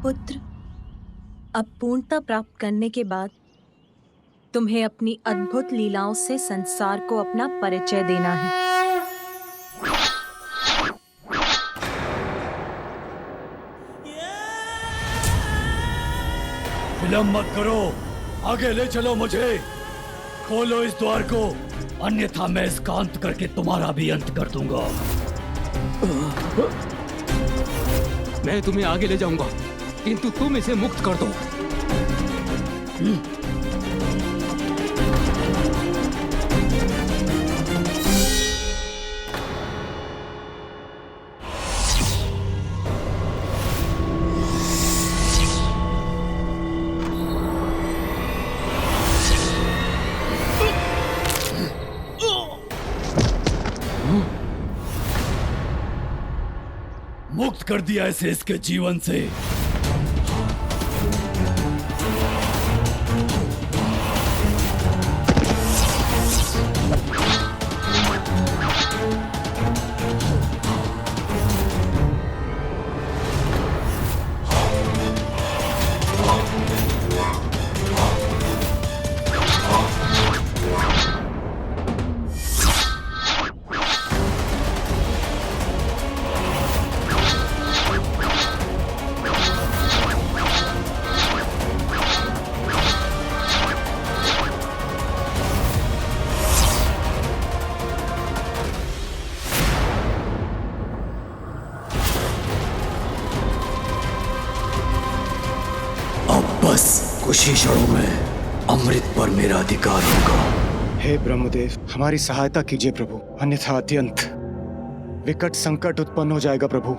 पुत्र, अब पूर्णता प्राप्त करने के बाद तुम्हें अपनी अद्भुत लीलाओं से संसार को अपना परिचय देना है। विलंब मत करो, आगे ले चलो मुझे। खोलो इस द्वार को, अन्यथा मैं इसका अंत करके तुम्हारा भी अंत कर दूंगा। मैं तुम्हें आगे ले जाऊंगा, किंतु तुम इसे मुक्त कर दो। मुक्त कर दिया इसे इसके जीवन से। बस कुछ ही क्षणों में अमृत पर मेरा अधिकार होगा। हे ब्रह्मदेव, हमारी सहायता कीजिए प्रभु, अन्यथा अत्यंत विकट संकट उत्पन्न हो जाएगा प्रभु।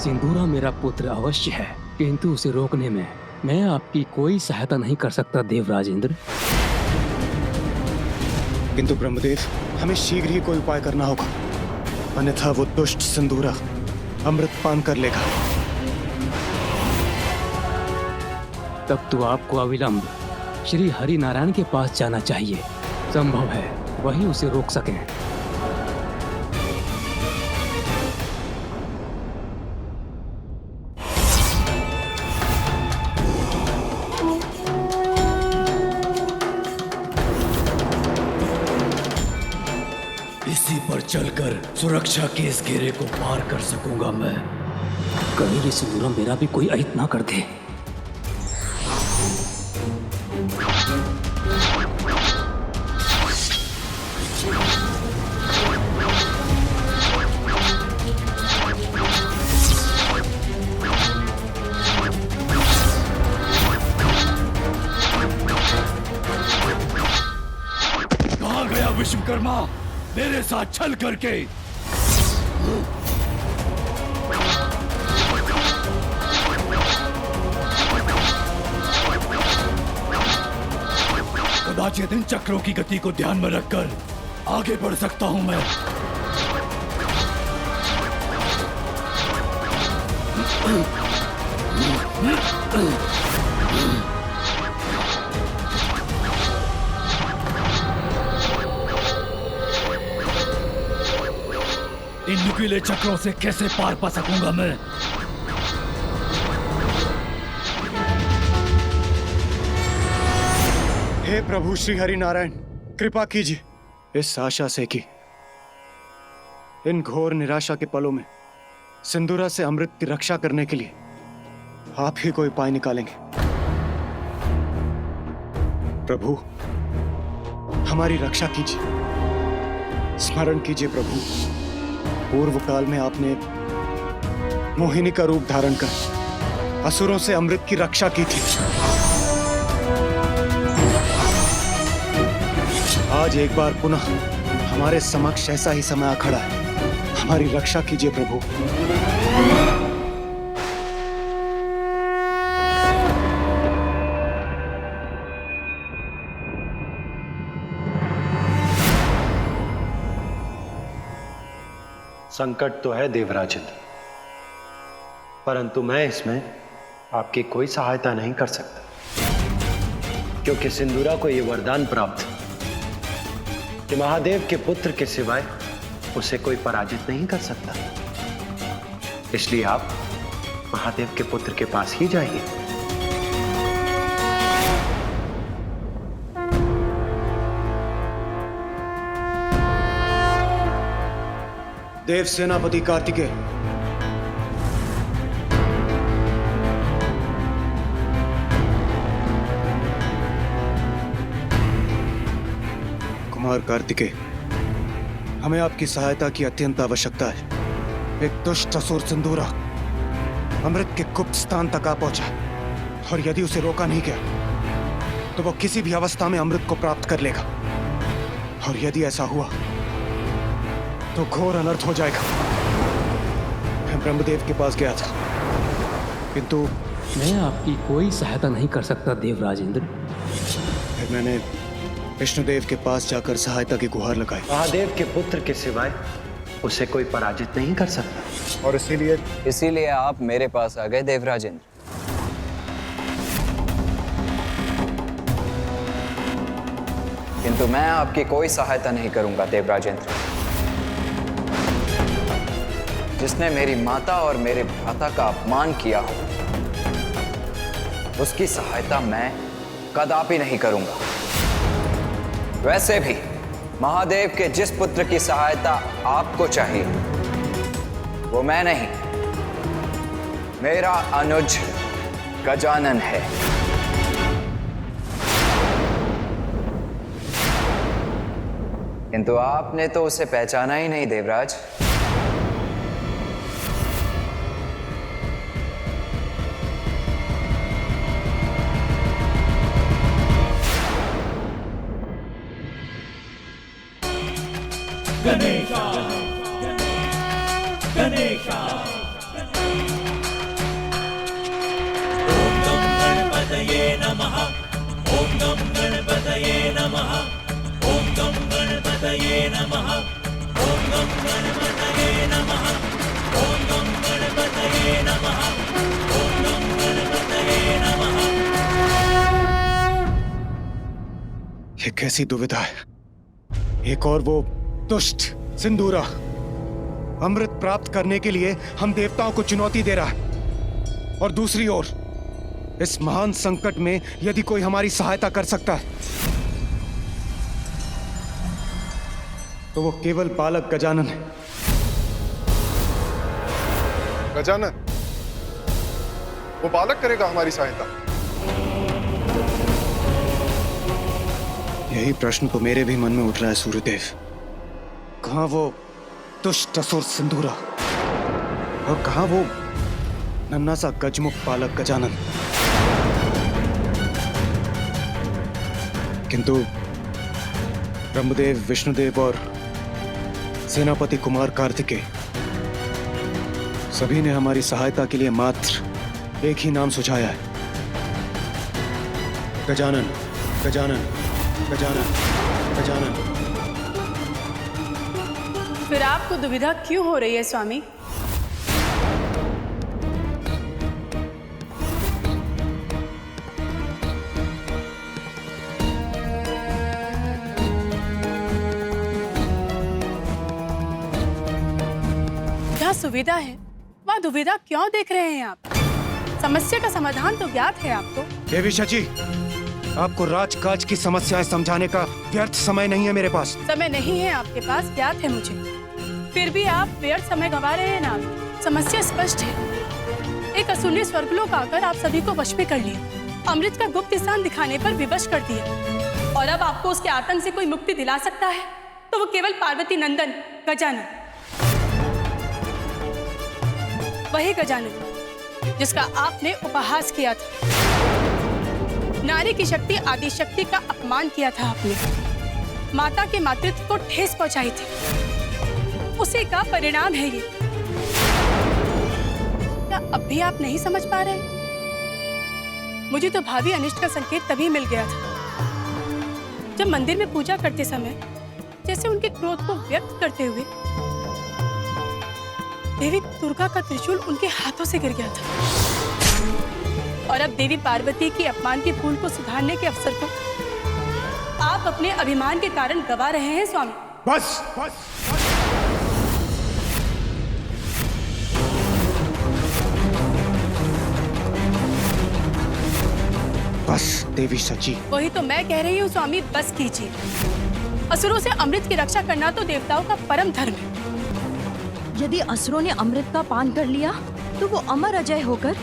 सिंदूरा मेरा पुत्र अवश्य है, किंतु उसे रोकने में मैं आपकी कोई सहायता नहीं कर सकता देवराज इंद्र। किंतु ब्रह्मदेव, हमें शीघ्र ही कोई उपाय करना होगा, अन्यथा वो दुष्ट सिंदूरा अमृत पान कर लेगा। तब तो आपको अविलंब श्री हरि नारायण के पास जाना चाहिए। संभव है वही उसे रोक सकें। इसी पर चलकर सुरक्षा के इस घेरे को पार कर सकूंगा मैं। कहीं ये सिंदूरा मेरा भी कोई अहित ना कर दे। कहाँ गया विश्वकर्मा, मेरे साथ छल करके? कदाचित इन चक्रों की गति को ध्यान में रखकर आगे बढ़ सकता हूं मैं। इन नुकीले चक्रों से कैसे पार पा सकूंगा मैं? हे प्रभु श्री हरि नारायण, कृपा कीजिए इस आशा से कि इन घोर निराशा के पलों में सिंदूरा से अमृत की रक्षा करने के लिए आप ही कोई उपाय निकालेंगे। प्रभु, हमारी रक्षा कीजिए। स्मरण कीजिए प्रभु, पूर्व काल में आपने मोहिनी का रूप धारण कर असुरों से अमृत की रक्षा की थी। आज एक बार पुनः हमारे समक्ष ऐसा ही समय आ खड़ा है, हमारी रक्षा कीजिए प्रभु। संकट तो है देवराजन, परंतु मैं इसमें आपकी कोई सहायता नहीं कर सकता, क्योंकि सिंदूरा को यह वरदान प्राप्त कि महादेव के पुत्र के सिवाय उसे कोई पराजित नहीं कर सकता। इसलिए आप महादेव के पुत्र के पास ही जाइए। देव सेनापति कार्तिकेय, कुमार कार्तिकेय, हमें आपकी सहायता की अत्यंत आवश्यकता है। एक दुष्ट असुर सिंदूरा अमृत के गुप्त स्थान तक आ पहुंचा, और यदि उसे रोका नहीं गया तो वो किसी भी अवस्था में अमृत को प्राप्त कर लेगा, और यदि ऐसा हुआ तो घोर अनर्थ हो जाएगा। मैं ब्रह्मदेव के पास गया था, किंतु मैं आपकी कोई सहायता नहीं कर सकता देवराजेंद्र। फिर मैंने विष्णुदेव के पास जाकर सहायता की गुहार लगाई। महादेव के पुत्र के सिवाय उसे कोई पराजित नहीं कर सकता, और इसीलिए आप मेरे पास आ गए देवराजेंद्र। किंतु मैं आपकी कोई सहायता नहीं करूंगा देवराजेंद्र। जिसने मेरी माता और मेरे भ्राता का अपमान किया हो, उसकी सहायता मैं कदापि नहीं करूंगा। वैसे भी महादेव के जिस पुत्र की सहायता आपको चाहिए वो मैं नहीं, मेरा अनुज गजानन है। किंतु आपने तो उसे पहचाना ही नहीं देवराज। गणेशा गणेशा ओम गम गणपतये नमः। ओम गम गणपतये नमः। ओम गम गणपतये नमः। ओम गम गणपतये नमः। ओम गम गणपतये नमः। ओम गम गणपतये नमः। ये कैसी दुविधा है। एक और वो दुष्ट सिंदूरा अमृत प्राप्त करने के लिए हम देवताओं को चुनौती दे रहा है, और दूसरी ओर इस महान संकट में यदि कोई हमारी सहायता कर सकता है तो वो केवल बालक गजानन है। गजानन, वो बालक करेगा हमारी सहायता? यही प्रश्न तो मेरे भी मन में उठ रहा है सूर्यदेव। कहां वो दुष्ट असुर सिंदूरा, और कहां वो नन्हा सा गजमुख बालक गजानन। किंतु ब्रह्मदेव, विष्णुदेव और सेनापति कुमार कार्तिकेय सभी ने हमारी सहायता के लिए मात्र एक ही नाम सुझाया है, गजानन गजानन गजानन गजानन। फिर आपको दुविधा क्यों हो रही है स्वामी? जहाँ सुविधा है वहाँ दुविधा क्यों देख रहे हैं आप? समस्या का समाधान तो ज्ञात है आपको। देवी शची, आपको राजकाज की समस्याएं समझाने का व्यर्थ समय नहीं है मेरे पास। समय नहीं है आपके पास, ज्ञात है मुझे। फिर भी आप व्यर्थ समय गंवा रहे हैं ना। समस्या स्पष्ट है। एक असुर ने स्वर्गलोक आकर आप सभी को वश में कर लिया, अमृत का गुप्त स्थान दिखाने पर विवश कर दिया, और अब आपको उसके आतंक से कोई मुक्ति दिला सकता है तो वो केवल पार्वती नंदन गजानन, वही गजानन जिसका आपने उपहास किया था। नारी की शक्ति आदि शक्ति का अपमान किया था आपने, माता के मातृत्व को ठेस पहुंचाई थी। उसी का परिणाम है ये। क्या अब भी आप नहीं समझ पा रहे? मुझे तो भावी अनिष्ट का संकेत तभी मिल गया था जब मंदिर में पूजा करते समय जैसे उनके क्रोध को व्यक्त करते हुए देवी दुर्गा का त्रिशूल उनके हाथों से गिर गया था, और अब देवी पार्वती की अपमान की भूल को सुधारने के अवसर को आप अपने अभिमान के कारण गवा रहे हैं स्वामी। बस बस, बस। बस देवी सची। वही तो मैं कह रही हूँ स्वामी, बस कीजिए। असुरों से अमृत की रक्षा करना तो देवताओं का परम धर्म है। यदि असुरों ने अमृत का पान कर लिया तो वो अमर अजय होकर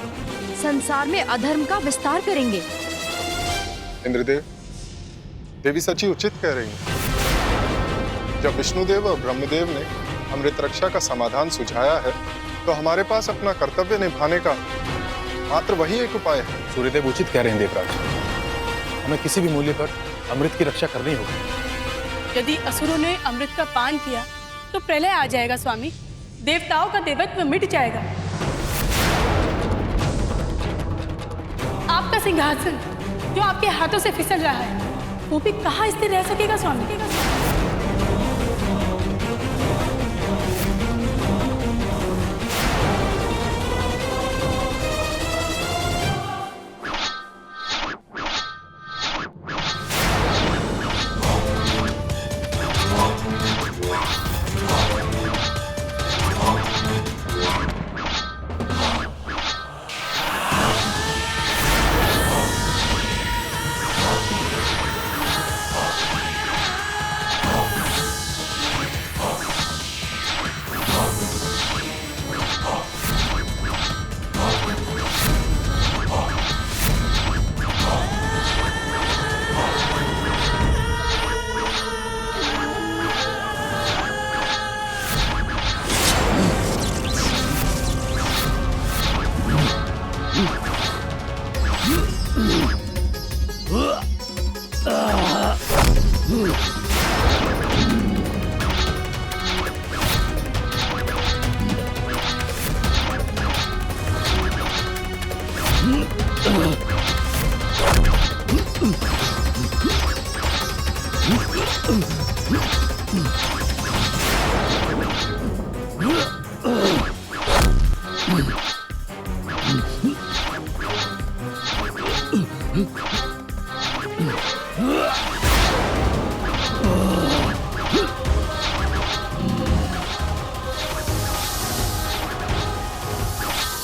संसार में अधर्म का विस्तार करेंगे। इंद्रदेव, देवी सची उचित कह रही हैं। जब विष्णुदेव और ब्रह्मदेव ने अमृत रक्षा का समाधान सुझाया है, तो हमारे पास अपना कर्तव्य निभाने का मात्र वही एक उपाय है। सूर्यदेव उचित कह रहे हैं देवराज, हमें किसी भी मूल्य पर अमृत की रक्षा करनी होगी। यदि असुरों ने अमृत का पान किया तो प्रलय आ जाएगा स्वामी, देवताओं का देवत्व मिट जाएगा। आपका सिंहासन जो आपके हाथों से फिसल रहा है, वो भी कहाँ स्थिर रह सकेगा स्वामी?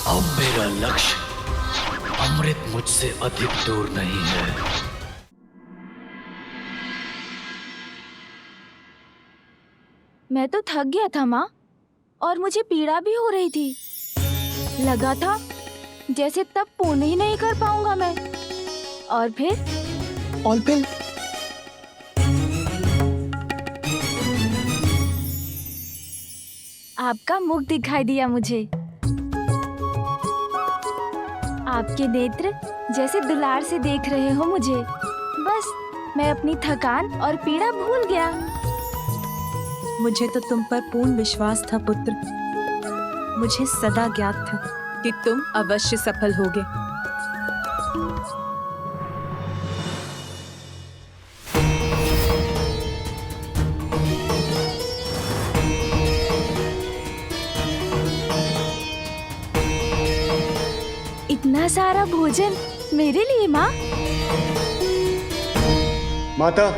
अब मेरा लक्ष्य अमृत मुझसे अधिक दूर नहीं है। मैं तो थक गया था माँ, और मुझे पीड़ा भी हो रही थी। लगा था जैसे तब पूर्ण ही नहीं कर पाऊंगा मैं। और फिर आपका मुख दिखाई दिया मुझे। आपके नेत्र जैसे दुलार से देख रहे हो मुझे। बस मैं अपनी थकान और पीड़ा भूल गया। मुझे तो तुम पर पूर्ण विश्वास था पुत्र। मुझे सदा ज्ञात था कि तुम अवश्य सफल होगे। इतना सारा भोजन मेरे लिए माँ? माता,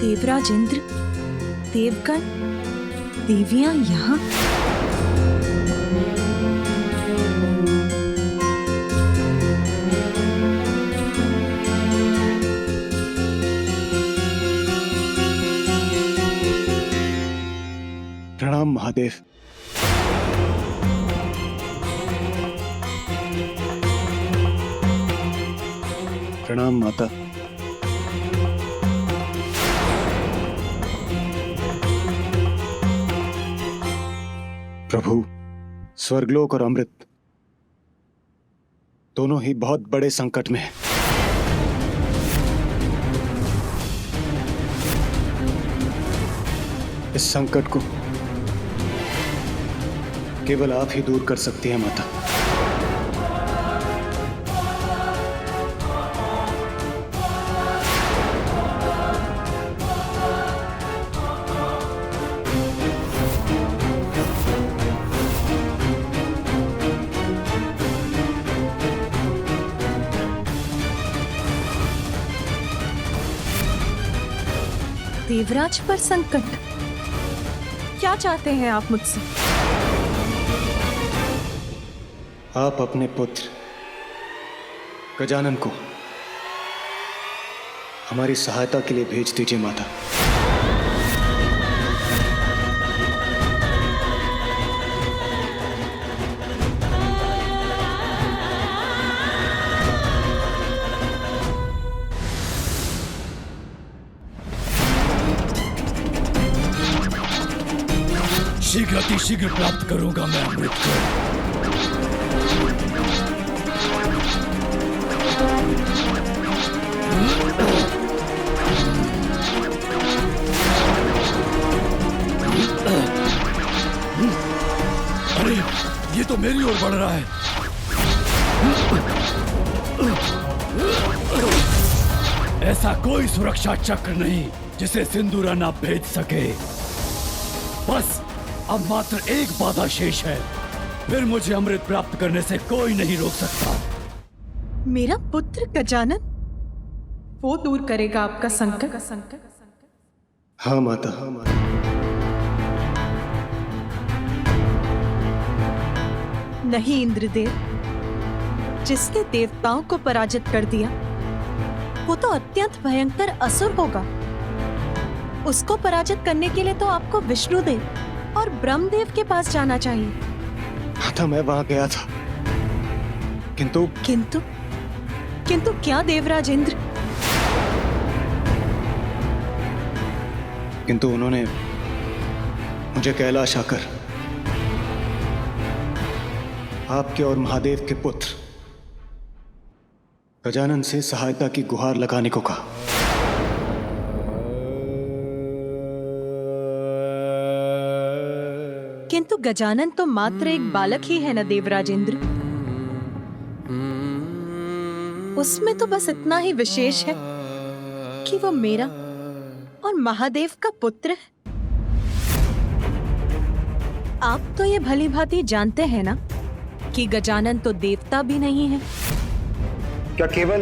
देवराज इंद्र, देवगण, देवियां यहाँ? प्रणाम महादेव। प्रणाम माता। प्रभु, स्वर्गलोक और अमृत दोनों ही बहुत बड़े संकट में हैं। इस संकट को केवल आप ही दूर कर सकती हैं माता। देवराज पर संकट? क्या चाहते हैं आप मुझसे? आप अपने पुत्र गजानन को हमारी सहायता के लिए भेज दीजिए माता। शीघ्र अतिशीघ्र प्राप्त करूंगा मैं अमृत को। अरे ये तो मेरी ओर बढ़ रहा है। ऐसा कोई सुरक्षा चक्र नहीं जिसे सिंदूरा ना भेज सके। बस अब मात्र एक बाधा शेष है, फिर मुझे अमृत प्राप्त करने से कोई नहीं रोक सकता। मेरा पुत्र गजानन, वो दूर करेगा आपका संकट। हाँ माता, हाँ माता। नहीं इंद्रदेव, जिसने देवताओं को पराजित कर दिया वो तो अत्यंत भयंकर असुर होगा। उसको पराजित करने के लिए तो आपको विष्णुदेव और ब्रह्मदेव के पास जाना चाहिए। माता मैं वहां गया था, किंतु किंतु क्या देवराज इंद्र? किंतु उन्होंने मुझे कैलाश आकर आपके और महादेव के पुत्र गजानन से सहायता की गुहार लगाने को कहा। किंतु गजानन तो मात्र एक बालक ही है न देवराज इंद्र। उसमें तो बस इतना ही विशेष है कि वो मेरा और महादेव का पुत्र है। आप तो ये भली भांति जानते हैं ना कि गजानन तो देवता भी नहीं है। क्या केवल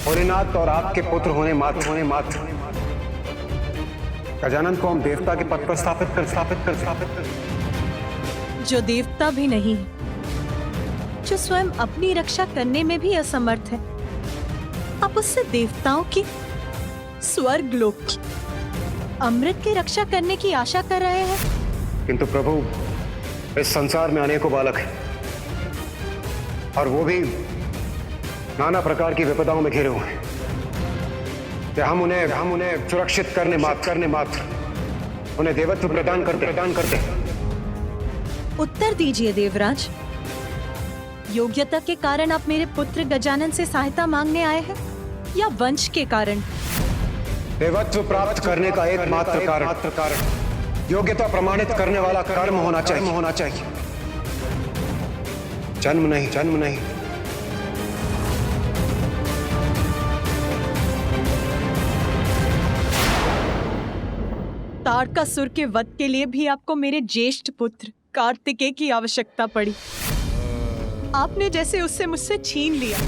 भोलेनाथ और आपके पुत्र होने मात्र गजानन को हम देवता के पद पर स्थापित कर जो देवता भी नहीं है, जो स्वयं अपनी रक्षा करने में भी असमर्थ है, आप उससे देवताओं की, स्वर्ग लोक की, अमृत की रक्षा करने की आशा कर रहे हैं। किंतु प्रभु, इस संसार में अनेकों बालक हैं और वो भी नाना प्रकार की विपदाओं में घिरे हुए हैं। कि हम उन्हें सुरक्षित करने मात्र उन्हें देवत्व प्रदान करते। उत्तर दीजिए देवराज, योग्यता के कारण आप मेरे पुत्र गजानन से सहायता मांगने आए हैं या वंश के कारण? देवत्व प्राप्त करने का एकमात्र कारण योग्यता प्रमाणित करने वाला कर्म होना चाहिए। जन्म नहीं। तारकासुर के वध के लिए भी आपको मेरे ज्येष्ठ पुत्र कार्तिकेय की आवश्यकता पड़ी। आपने जैसे उससे मुझसे छीन लिया,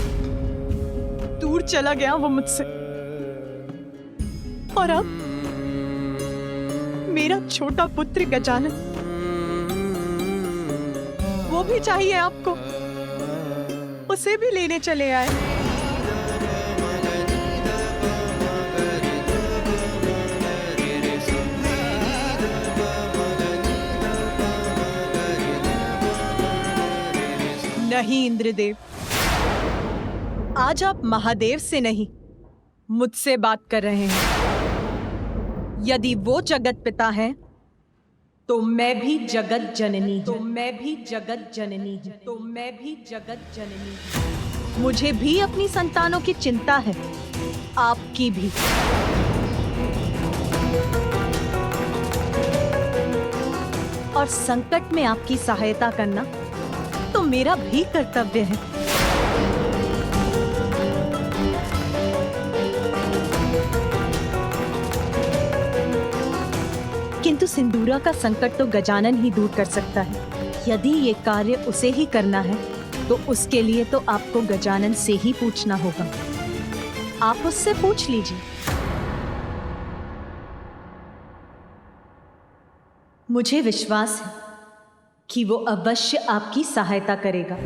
दूर चला गया वो मुझसे, और अब मेरा छोटा पुत्र गजानन, वो भी चाहिए आपको, उसे भी लेने चले आए। नहीं इंद्रदेव, आज आप महादेव से नहीं मुझसे बात कर रहे हैं। यदि वो जगत पिता है तो मैं भी जगत जननी हूं। मुझे भी अपनी संतानों की चिंता है, आपकी भी। और संकट में आपकी सहायता करना तो मेरा भी कर्तव्य है। किंतु सिंदूरा का संकट तो गजानन ही दूर कर सकता है। यदि ये कार्य उसे ही करना है तो उसके लिए तो आपको गजानन से ही पूछना होगा। आप उससे पूछ लीजिए। मुझे विश्वास है कि वो अवश्य आपकी सहायता करेगा।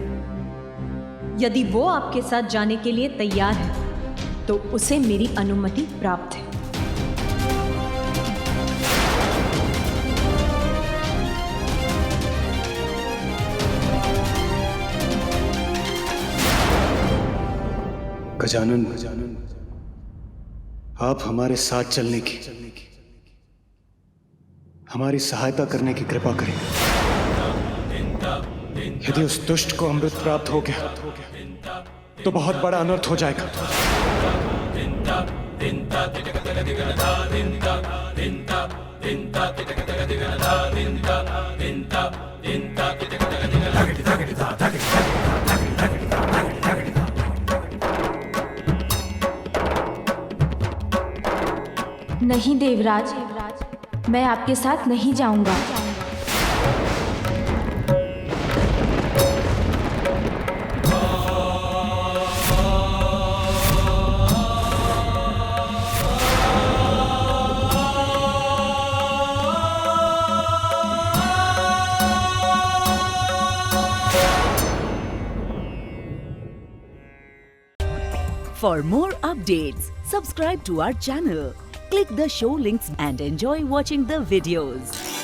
यदि वो आपके साथ जाने के लिए तैयार है तो उसे मेरी अनुमति प्राप्त है। गजानन, आप हमारे साथ चलने की, हमारी सहायता करने की कृपा करें। यदि उस दुष्ट को अमृत प्राप्त हो गया तो बहुत बड़ा अनर्थ हो जाएगा। नहीं देवराज, मैं आपके साथ नहीं जाऊंगा। For more updates, subscribe to our channel, click the show links and enjoy watching the videos.